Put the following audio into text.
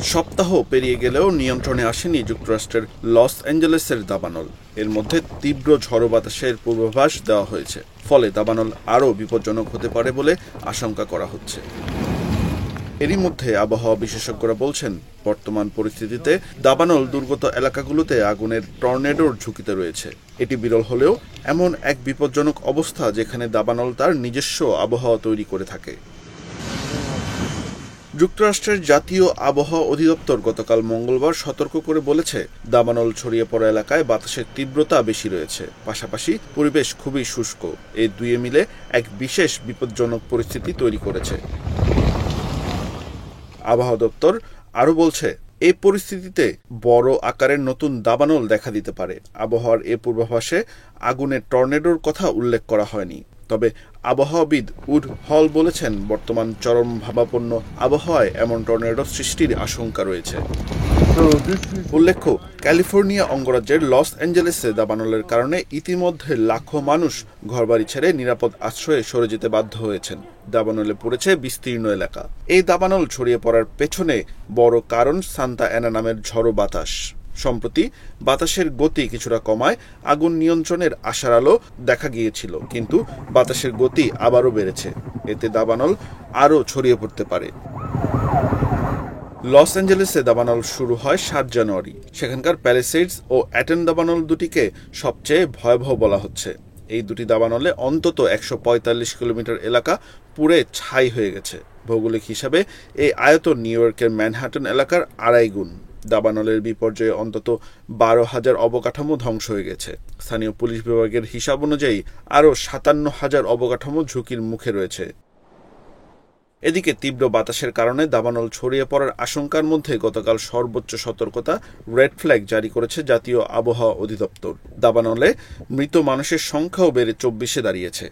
সপ্তাহ পেরিয়ে গেলেও নিয়ন্ত্রণে আসেনি যুক্তরাষ্ট্রের লস অ্যাঞ্জেলেসের দাবানল। এর মধ্যে তীব্র ঝড়ো বাতাসের পূর্বাভাস দেওয়া হয়েছে, ফলে দাবানল আরও বিপজ্জনক হতে পারে বলে আশঙ্কা করা হচ্ছে। এরই মধ্যে আবহাওয়া বিশেষজ্ঞরা বলছেন, বর্তমান পরিস্থিতিতে দাবানল দুর্গত এলাকাগুলোতে আগুনের টর্নেডোর ঝুঁকিতে রয়েছে। এটি বিরল হলেও এমন এক বিপজ্জনক অবস্থা যেখানে দাবানল তার নিজস্ব আবহাওয়া তৈরি করে থাকে। যুক্তরাষ্ট্রের জাতীয় আবহাওয়া অধিদপ্তর গতকাল মঙ্গলবার সতর্ক করে বলেছে, দাবানল ছড়িয়ে পড়া এলাকায় বাতাসের তীব্রতা বেশি রয়েছে, পাশাপাশি পরিবেশ খুবই শুষ্ক। এই দুয়ে মিলে এক বিশেষ বিপজ্জনক পরিস্থিতি তৈরি করেছে। আবহাওয়া দপ্তর আরও বলছে, এই পরিস্থিতিতে বড় আকারের নতুন দাবানল দেখা দিতে পারে। আবহাওয়ার এ পূর্বাভাসে আগুনের টর্নেডোর কথা উল্লেখ করা হয়নি। তবে আবহাওয়াবিদ উড হল বলেছেন, বর্তমান চরম ভাবাপন্ন আবহাওয়ায় এমন টর্নেডো সৃষ্টির আশঙ্কা রয়েছে। উল্লেখ্য, ক্যালিফোর্নিয়া অঙ্গরাজ্যের লস অ্যাঞ্জেলেসে দাবানলের কারণে ইতিমধ্যে লাখো মানুষ ঘরবাড়ি ছেড়ে নিরাপদ আশ্রয়ে সরে যেতে বাধ্য হয়েছেন। দাবানলে পড়েছে বিস্তীর্ণ এলাকা। এই দাবানল ছড়িয়ে পড়ার পেছনে বড় কারণ সান্তা অ্যানা নামের ঝড়ো বাতাস। সম্প্রতি বাতাসের গতি কিছুটা কমায় আগুন নিয়ন্ত্রণের আশার আলো দেখা গিয়েছিল, কিন্তু বাতাসের গতি আবারও বেড়েছে। এতে দাবানল আরও ছড়িয়ে পড়তে পারে। লস অ্যাঞ্জেলেসে দাবানল শুরু হয় ৭ জানুয়ারি। সেখানকার প্যালিসেডস ও অ্যাটেন দাবানল দুটিকে সবচেয়ে ভয়াবহ বলা হচ্ছে। এই দুটি দাবানলে অন্তত ১৪৫ কিলোমিটার এলাকা পুড়ে ছাই হয়ে গেছে। ভৌগোলিক হিসাবে এই আয়তন নিউ ইয়র্কের ম্যানহাটন এলাকার ২.৫ গুণ। দাবানলের বিপর্যয়ে অন্তত ১২,০০০ অবকাঠামো ধ্বংস হয়ে গেছে। স্থানীয় পুলিশ বিভাগের হিসাব অনুযায়ী আরও ৫৭,০০০ অবকাঠামো ঝুঁকির মুখে রয়েছে। এদিকে তীব্র বাতাসের কারণে দাবানল ছড়িয়ে পড়ার আশঙ্কার মধ্যে গতকাল সর্বোচ্চ সতর্কতা রেড ফ্ল্যাগ জারি করেছে জাতীয় আবহাওয়া অধিদপ্তর। দাবানলে মৃত মানুষের সংখ্যাও বেড়ে ২৪-এ দাঁড়িয়েছে।